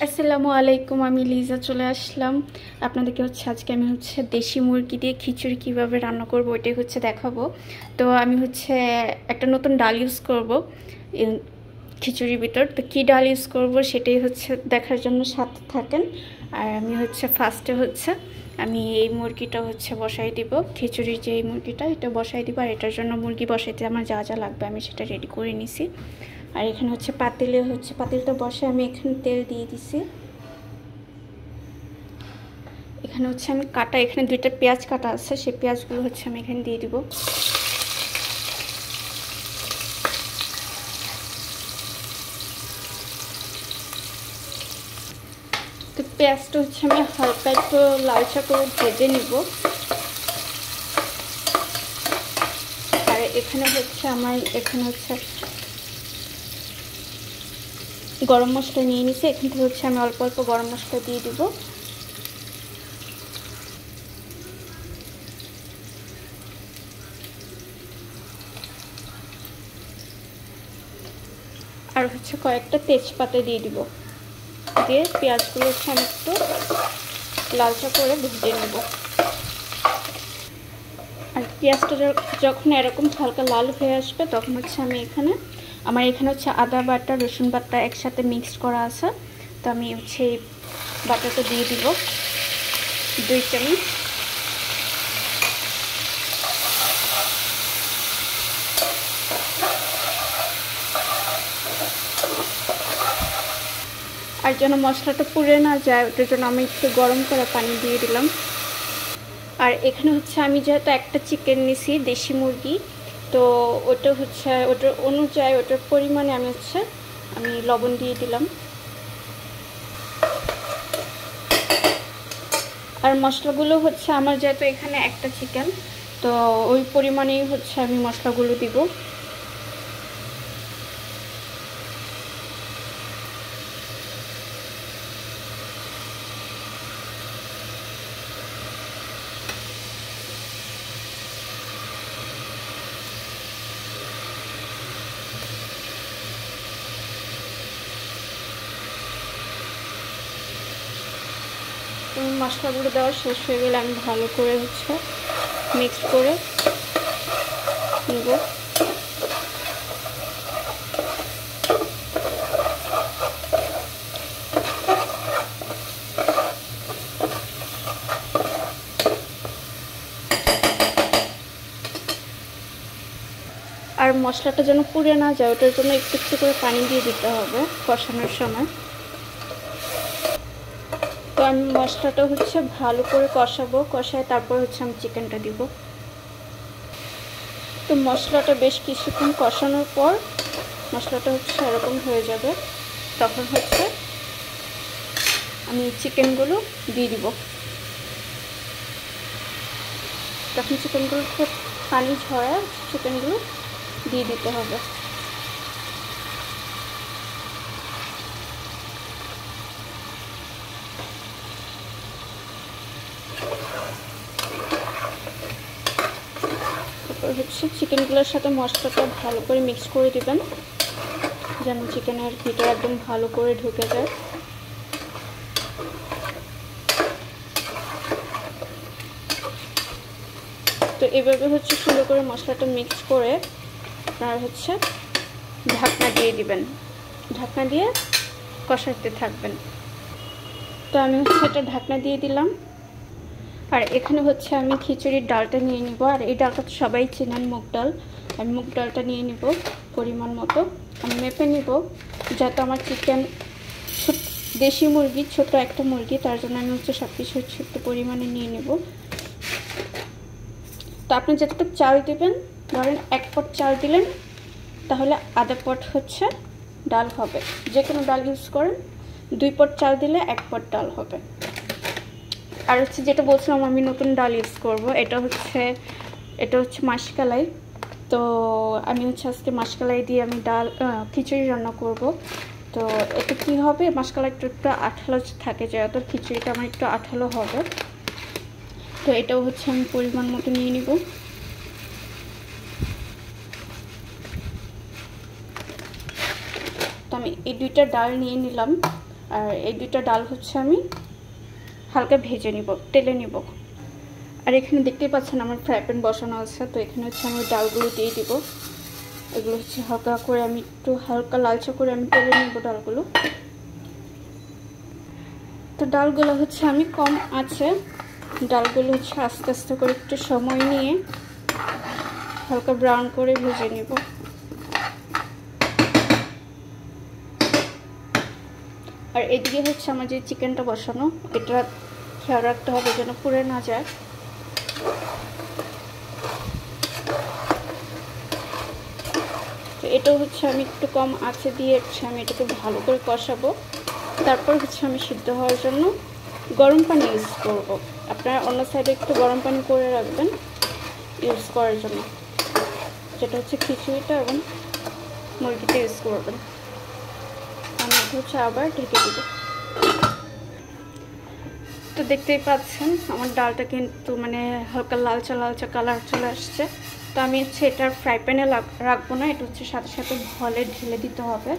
আসসালামু আলাইকুম, আমি লিজা চলে আসলাম আপনাদেরকে। আজকে আমি দেশি মুরগি দিয়ে খিচুড়ি কিভাবে রান্না করব ওইটাই দেখাবো। তো আমি একটা নতুন ডাল ইউজ করব খিচুড়ির ভিতর। তো কী ডাল ইউজ করব সেটাই দেখার জন্য সাথে থাকেন। আর আমি ফার্স্টে আমি এই মুরগিটা বসাই দিব, খিচুড়ির যে এই মুরগিটা এটা বসাই দিব। আর এটার জন্য মুরগি বসাইতে আমার যা যা লাগবে আমি সেটা রেডি করে নিছি। আর এখানে পাতিলটা বসে আমি এখানে তেল দিয়ে দিছি। এখানে আমি এখানে দুইটা পেঁয়াজ কাটা আছে, সেই পেঁয়াজগুলো আমি এখানে দিয়ে দিব। তো পেঁয়াজটা আমি হালকা একটু লালচা করে ভেজে নিব। আর এখানে গরম মশলা নিয়ে নিছি। এখান থেকে আমি অল্প অল্প গরম মশলা দিয়ে দিব। আর কয়েকটা তেজপাতা দিয়ে দিব। দিয়ে পেঁয়াজগুলো আমি একটু লালচা করে ভেজে নেব। আর পেঁয়াজটা যখন এরকম হালকা লাল হয়ে আসবে তখন আমি আমার এখানে আদা বাটা রসুন বাটা একসাথে মিক্সড করা আছে। তো আমি এই বাটাটা দিয়ে দিব 2 চামচ। আর যেন মশলাটা পুড়ে না যায় ওটার জন্য আমি একটু গরম করা পানি দিয়ে দিলাম। আর এখানে আমি যেহেতু একটা চিকেন নিছি দেশি মুরগি, তো ওটার অনুযায়ী ওটার পরিমাণে আমি আমি লবণ দিয়ে দিলাম। আর মশলাগুলো আমার যেহেতু এখানে একটা চিকেন, তো ওই পরিমাণেই আমি মশলাগুলো দিব। মশলাগুলো দেওয়া শেষ হয়ে গেলে আমি ভালো করে মিক্স করে নেব। আর মশলাটা যেন পুড়ে না যায় ওটার জন্য একটু একটু করে পানি দিয়ে দিতে হবে কষানোর সময়। তো আমি মশলাটা ভালো করে কষাবো, কষায় তারপর আমি চিকেনটা দিব। তো মশলাটা বেশ কিছুক্ষণ কষানোর পর মশলাটা এরকম হয়ে যাবে, তখন আমি চিকেনগুলো দিয়ে দিব। তখন চিকেনগুলো পানি ঝরা চিকেনগুলো দিয়ে দিতে হবে। চিকেনগুলোর সাথে মশলাটা ভালো করে মিক্স করে দিবেন যেন চিকেনের ভিতরে একদম ভালো করে ঢুকে যায়। তো এভাবে সুন্দর করে মশলাটা মিক্স করে আপনারা ঢাকনা দিয়ে দিবেন। ঢাকনা দিয়ে কষাতে থাকবেন। তো আমি এটা ঢাকনা দিয়ে দিলাম। আর এখানে আমি খিচুড়ির ডালটা নিয়ে নিব। আর এই ডালটা তো সবাই চেনেন, মুগ ডাল। আমি মুগ ডালটা নিয়ে নিব পরিমাণ মতো। আমি মেপে নিব, যাতে আমার চিকেন দেশি মুরগি ছোট একটা মুরগি, তার জন্য আমি সব কিছু একটু পরিমাণে নিয়ে নেব। তো আপনি যতটুকু চাল দেবেন, ধরেন 1 পট চাল দিলেন তাহলে আধা পট ডাল হবে। যে কোনো ডাল ইউজ করেন, 2 পট চাল দিলে 1 পট ডাল হবে। আর যেটা বলছিলাম আমি নতুন ডাল ইউজ করব, এটা মাসকালাই। তো আমি আজকে মাসকালাই দিয়ে আমি খিচুড়ি রান্না করব। তো এটা কি হবে, মাসকালাই একটু আঠালো থাকে, যেহেতু খিচুড়িটা আমার একটু আঠালো হবে। তো এটাও আমি পরিমাণ মতো নিয়ে নিব। তো আমি এই 2টা ডাল নিয়ে নিলাম। আর এই দুইটা ডাল হচ্ছে আমি হালকা ভেজে নিব, তেলে নিব। আর এখানে দেখতেই পাচ্ছেন আমার ফ্রাই প্যান বসানো আছে, তো এখানে হচ্ছে আমি ডালগুলো দিয়ে দিব। এগুলো হচ্ছে হালকা করে আমি একটু হালকা লালচে করে আমি তেলে নিব ডালগুলো। তো ডালগুলো হচ্ছে আমি কম আছে, ডালগুলো হচ্ছে আস্তে আস্তে করে একটু সময় নিয়ে হালকা ব্রাউন করে ভেজে নিব। আর এদিকে হচ্ছে আমার যে চিকেনটা বসানো, এটা খেয়াল রাখতে হবে যেন পুড়ে না যায়। তো এটা হচ্ছে আমি একটু কম আঁচে দিয়ে আমি এটাকে ভালো করে কষাবো। তারপর হচ্ছে আমি সিদ্ধ হওয়ার জন্য গরম পানি ইউজ করব। আপনারা অন্য সাইডে একটু গরম পানি করে রাখবেন ইউজ করার জন্য, যেটা হচ্ছে খিচুড়িটা এবং মুরগিটা ইউজ করবেন। আমি হচ্ছে আবার ঢেকে দেব। তো দেখতেই পাচ্ছেন আমার ডালটা কিন্তু মানে হালকা লালচা লালচা কালার চলে আসছে। তো আমি হচ্ছে এটা ফ্রাই প্যানে রাখবো না, এটা হচ্ছে সাথে সাথে ভলে ঢেলে দিতে হবে,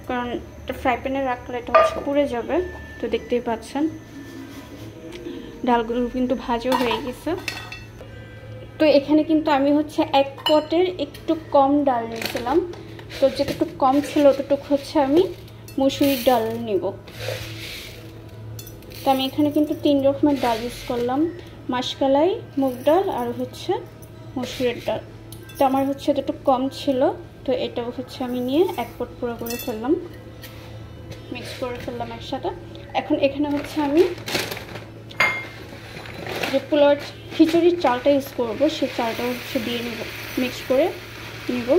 কারণ এটা ফ্রাই প্যানে রাখলে এটা হচ্ছে পুড়ে যাবে। তো দেখতেই পাচ্ছেন ডালগুলো কিন্তু ভাজা হয়ে গেছে। তো এখানে কিন্তু আমি হচ্ছে 1 পটের একটু কম ডাল নিয়েছিলাম, তো যেটুকু কম ছিল ততটুকু হচ্ছে আমি মুসুরির ডাল নিব। তো আমি এখানে কিন্তু 3 রকমের ডাল ইউজ করলাম, মাসকলাই, মুগ ডাল আর হচ্ছে মসুরের ডাল। তো আমার হচ্ছে এতটুকু কম ছিল, তো এটাও হচ্ছে আমি নিয়ে 1 পট পুরো করে ফেললাম, মিক্স করে ফেললাম একসাথে। এখন এখানে হচ্ছে আমি যে পোলাও খিচুড়ির চালটা ইউজ করবো সেই চালটা হচ্ছে দিয়ে নিব, মিক্স করে নিব।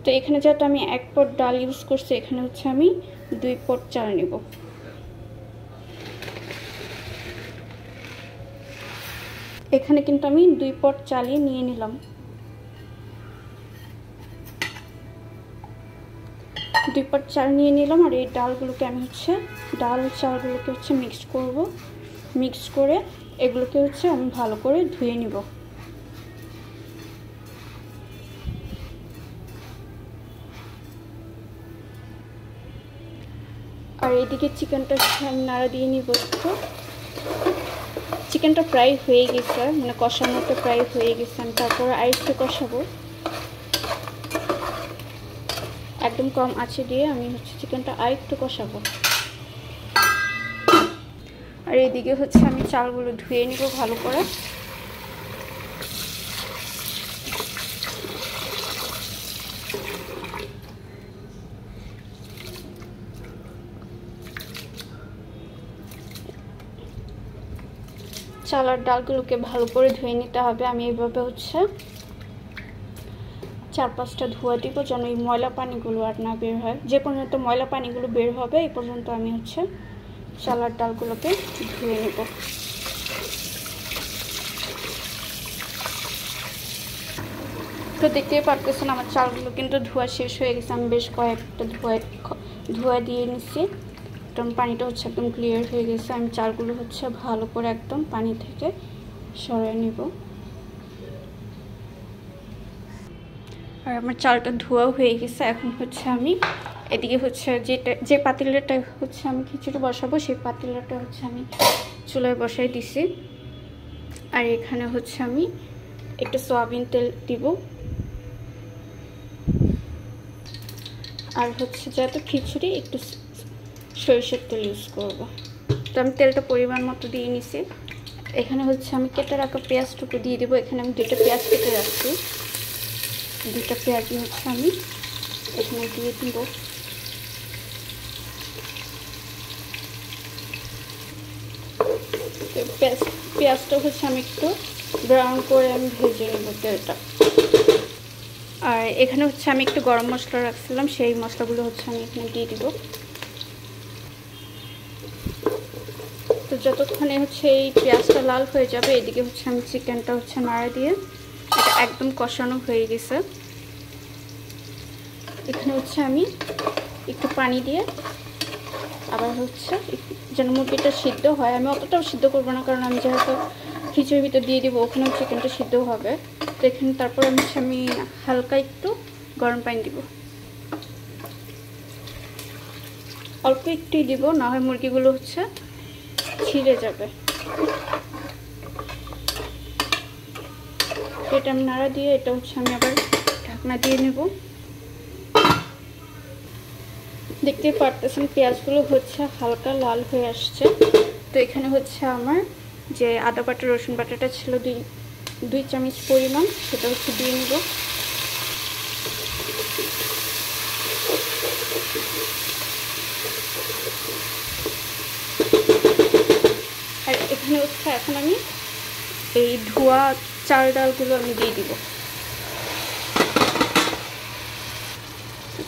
তো এখানে যেহেতু আমি 1 পট ডাল ইউজ করছি, এখানে হচ্ছে আমি 2 পট চাল নিব। এখানে কিন্তু আমি 2 পট চালই নিয়ে নিলাম। 2 পট চাল নিয়ে নিলাম। আর এই ডালগুলোকে আমি হচ্ছে ডাল চালগুলোকে হচ্ছে মিক্স করব। মিক্স করে এগুলোকে হচ্ছে আমি ভালো করে ধুয়ে নিব। আর এদিকে চিকেনটা আমি নাড়া দিয়ে নিব একটু। চিকেনটা প্রায় হয়ে গেছে, মানে কষানোটা প্রায় হয়ে গেছে। আমি তারপর আরেকটু কষাবো, একদম কম আঁচে দিয়ে আমি হচ্ছে চিকেনটা আরেকটু কষাবো। আর এদিকে হচ্ছে আমি চালগুলো ধুয়ে নিব ভালো করে। চাল আর ডালগুলোকে ভালো করে ধুয়ে নিতে হবে। আমি এইভাবে হচ্ছে 4-5টা ধোয়া দিব, যেন এই ময়লা পানিগুলো আর না বের হয়। যে পর্যন্ত ময়লা পানিগুলো বের হবে এই পর্যন্ত আমি হচ্ছে চাল আর ডালগুলোকে ধুয়ে নেব। তো দেখতেই পারতেছেন আমার চালগুলো কিন্তু ধোয়া শেষ হয়ে গেছে। আমি বেশ কয়েকটা ধোয়া দিয়ে নিচ্ছি, একদম পানিটা হচ্ছে একদম ক্লিয়ার হয়ে গেছে। আমি চালগুলো হচ্ছে ভালো করে একদম পানি থেকে সরিয়ে নেব। আর আমার চালটা ধোয়াও হয়ে গেছে। এখন হচ্ছে আমি এদিকে হচ্ছে যে পাতিলাটা হচ্ছে আমি খিচুড়ি বসাবো, সেই পাতিলাটা হচ্ছে আমি চুলায় বসাই দিছি। আর এখানে হচ্ছে আমি একটু সয়াবিন তেল দিব। আর হচ্ছে যেহেতু খিচুড়ি একটু সরিষার তেল ইউজ করব। তো আমি তেলটা পরিমাণ মতো দিয়ে নিছি। এখানে হচ্ছে আমি কেটে রাখা পেঁয়াজটুকু দিয়ে দেবো। এখানে আমি 2টা পেঁয়াজ কেটে রাখছি, 2টা পেঁয়াজই হচ্ছে আমি এখানে দিয়ে দিব। পেঁয়াজটা হচ্ছে আমি একটু ব্রাউন করে আমি ভেজে নেব তেলটা। আর এখানে হচ্ছে আমি একটু গরম মশলা রাখছিলাম, সেই মশলাগুলো হচ্ছে আমি এখানে দিয়ে দিব। তো যতক্ষণে হচ্ছে এই পেঁয়াজটা লাল হয়ে যাবে, এদিকে হচ্ছে আমি চিকেনটা হচ্ছে নাড়া দিয়ে এটা একদম কষানো হয়ে গেছে। এখানে হচ্ছে আমি একটু পানি দিয়ে আবার হচ্ছে যেন মুরগিটা সিদ্ধ হয়। আমি অতটাও সিদ্ধ করবো না, কারণ আমি যেহেতু খিচুড়ির ভিতর দিয়ে দিব, ওখানেও চিকেনটা সিদ্ধ হবে। তো এখানে তারপর আমি হালকা একটু গরম পানি দিব। অল্প একটুই দিব, না হয় মুরগিগুলো হচ্ছে ছিঁড়ে যাবে। এটা আমি নাড়া দিয়ে এটা হচ্ছে আমি আবার ঢাকনা দিয়ে নেব। দেখতে পারতেছেন পেঁয়াজগুলো হচ্ছে হালকা লাল হয়ে আসছে। তো এখানে হচ্ছে আমার যে আদা বাটা রসুন বাটাটা ছিল 2 চামচ পরিমাণ, সেটা হচ্ছে দিয়ে নেব। আর এখানে হচ্ছে এখন আমি এই ধোয়া চাল ডালগুলো আমি দিয়ে দিব।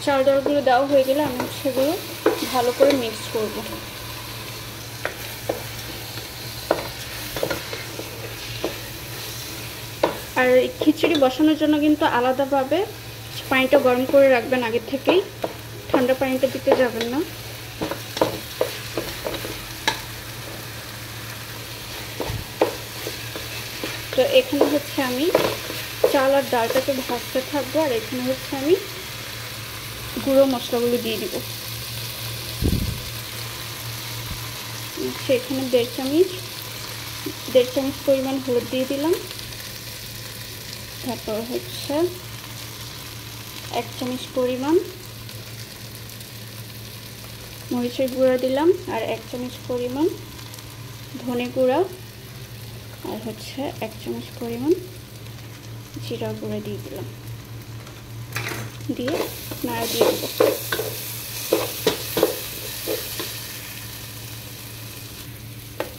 চাল ডালগুলো দেওয়া হয়ে গেলে আমি সেগুলো ভালো করে মিক্স করব। আর খিচুড়ি বসানোর জন্য কিন্তু আলাদাভাবে পানিটা গরম করে রাখবেন আগে থেকেই, ঠান্ডা পানিটা দিতে যাবেন না। তো এখানে হচ্ছে আমি চাল আর ডালটাকে ভাজতে থাকবো, আর এখানে হচ্ছে আমি গুঁড়ো মশলাগুলো দিয়ে দিব। সেখানে 1.5 চামচ পরিমাণ হলুদ দিয়ে দিলাম। তারপর হচ্ছে 1 চামচ পরিমাণ মরিচের গুঁড়া দিলাম, আর 1 চামচ পরিমাণ ধনে গুঁড়া, আর হচ্ছে 1 চামচ পরিমাণ জিরা গুঁড়া দিয়ে দিলাম। দিয়ে নাড়া দিয়ে দেবো।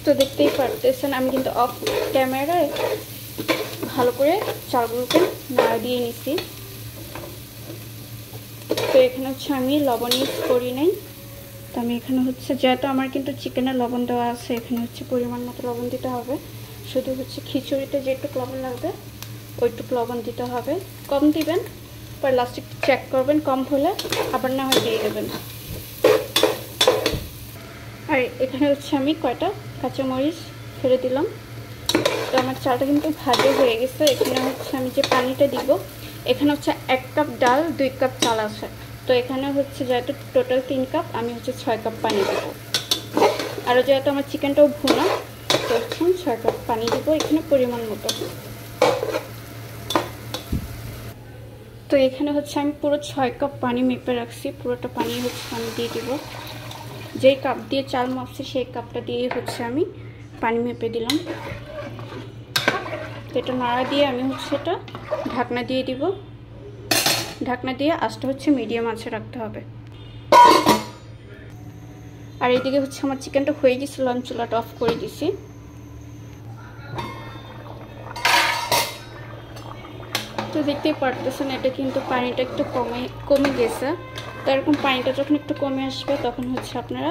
তো দেখতেই পারতেছেন আমি কিন্তু অফ ক্যামেরায় ভালো করে চালগুলোকে নাড়া দিয়ে নিছি। তো এখানে হচ্ছে আমি লবণ ইউজ করি নাই। তো আমি এখানে হচ্ছে যেহেতু আমার কিন্তু চিকেনে লবণ দেওয়া আছে, এখানে হচ্ছে পরিমাণ মতো লবণ দিতে হবে। শুধু হচ্ছে খিচুড়িতে যেটুকু লবণ লাগবে ওইটুকু লবণ দিতে হবে। কম দিবেন, পর লাস্টে চেক করবেন, কম হলে আবার না হয় দিয়ে দেবেন। আর এখানে হচ্ছে আমি কয়টা কাঁচামরিচ ফেলে দিলাম। তো আমার চালটা কিন্তু ভাজা হয়ে গেছে। এখানে হচ্ছে আমি যে পানিটা দিব, এখানে হচ্ছে 1 কাপ ডাল 2 কাপ চাল আছে। তো এখানে হচ্ছে যেহেতু টোটাল 3 কাপ, আমি হচ্ছে 6 কাপ পানি দেবো। আর যেহেতু আমার চিকেনটাও ভুনা, তো 6 কাপ পানি দিব এখানে পরিমাণ মতো। তো এখানে হচ্ছে আমি পুরো 6 কাপ পানি মেপে রাখছি, পুরোটা পানি হচ্ছে আমি দিয়ে দিব। যেই কাপ দিয়ে চাল মাপছি সেই কাপটা দিয়ে হচ্ছে আমি পানি মেপে দিলাম। তো এটা নাড়া দিয়ে আমি হচ্ছে এটা ঢাকনা দিয়ে দিব। ঢাকনা দিয়ে আঁচটা হচ্ছে মিডিয়াম আঁচে রাখতে হবে। আর এইদিকে হচ্ছে আমার চিকেনটা হয়ে গেছিল, আমি চুলাটা অফ করে দিছি। তো দেখতেই পারতেছেন এটা কিন্তু পানিটা একটু কমে গেছে। তো এরকম পানিটা যখন একটু কমে আসবে তখন হচ্ছে আপনারা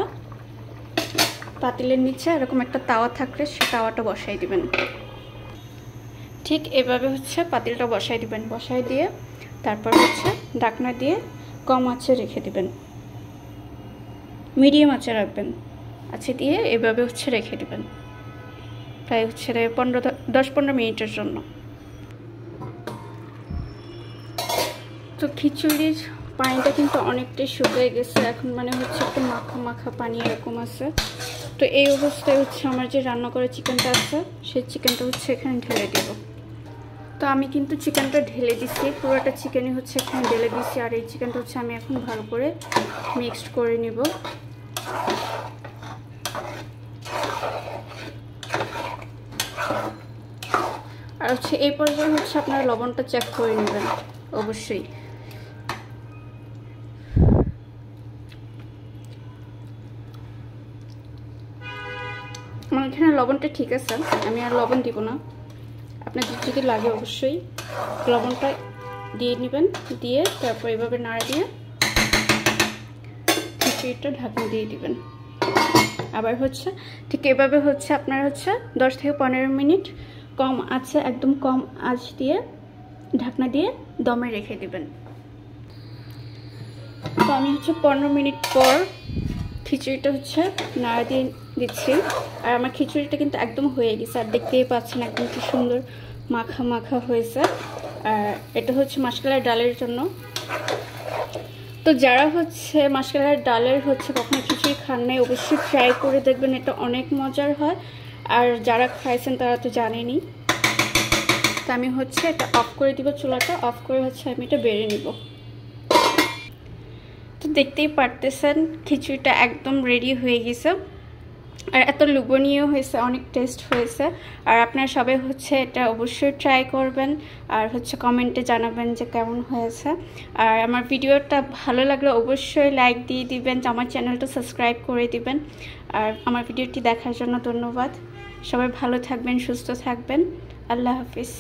পাতিলের নিচে এরকম একটা তাওয়া থাকলে সে তাওয়াটা বসাই দিবেন। ঠিক এভাবে হচ্ছে পাতিলটা বসাই দিবেন। বসাই দিয়ে তারপর হচ্ছে ঢাকনা দিয়ে কম আঁচে রেখে দিবেন, মিডিয়াম আঁচে রাখবেন। আঁচে দিয়ে এভাবে হচ্ছে রেখে দিবেন প্রায় হচ্ছে 10-15 মিনিটের জন্য। তো খিচুড়ির পানিটা কিন্তু অনেকটাই শুকিয়ে গেছে, এখন মানে হচ্ছে একটু মাখা মাখা পানি এরকম আছে। তো এই অবস্থায় হচ্ছে আমার যে রান্না করা চিকেনটা আছে সেই চিকেনটা হচ্ছে এখানে ঢেলে দেব। তো আমি কিন্তু চিকেনটা ঢেলে দিচ্ছি, পুরোটা চিকেনই হচ্ছে এখানে ঢেলে দিচ্ছি। আর এই চিকেনটা হচ্ছে আমি এখন ভালো করে মিক্সড করে নিব। আর হচ্ছে এই পর্যায়ে হচ্ছে আপনারা লবণটা চেক করে নেবেন অবশ্যই। আমার এখানে লবণটা ঠিক আছে, আমি আর লবণ দিব না। আপনাদের যদি লাগে অবশ্যই লবণটা দিয়ে নেবেন। দিয়ে তারপর এভাবে নাড়া দিয়ে খিচুড়িটা ঢাকনা দিয়ে দিবেন। আবার হচ্ছে ঠিক এভাবে হচ্ছে আপনারা হচ্ছে 10 থেকে 15 মিনিট কম আছে, একদম কম আঁচ দিয়ে ঢাকনা দিয়ে দমে রেখে দিবেন। তো আমি হচ্ছে 15 মিনিট পর খিচুড়িটা হচ্ছে নাড়া দিয়ে দিচ্ছি। আর আমার খিচুড়িটা কিন্তু একদম হয়ে গেছে, আর দেখতেই পাচ্ছেন একদম কি সুন্দর মাখা মাখা হয়েছে। আর এটা হচ্ছে মাসকলাই ডালের জন্য। তো যারা হচ্ছে মাসকলাইয়ের ডালের হচ্ছে কখনো খিচুড়ি খান নাই অবশ্যই ট্রাই করে দেখবেন, এটা অনেক মজার হয়। আর যারা খাইছেন তারা তো জানেনই। তো আমি হচ্ছে এটা অফ করে দিব, চুলাটা অফ করে হচ্ছে আমি এটা বেড়ে নিব। তো দেখতেই পারতেছেন খিচুড়িটা একদম রেডি হয়ে গেছে, আর এত লোভনীয় হয়েছে, অনেক টেস্ট হয়েছে। আর আপনারা সবাই হচ্ছে এটা অবশ্যই ট্রাই করবেন, আর হচ্ছে কমেন্টে জানাবেন যে কেমন হয়েছে। আর আমার ভিডিওটা ভালো লাগলে অবশ্যই লাইক দিয়ে দিবেন, আমার চ্যানেলটা সাবস্ক্রাইব করে দিবেন। আর আমার ভিডিওটি দেখার জন্য ধন্যবাদ। সবাই ভালো থাকবেন, সুস্থ থাকবেন। আল্লাহ হাফিজ।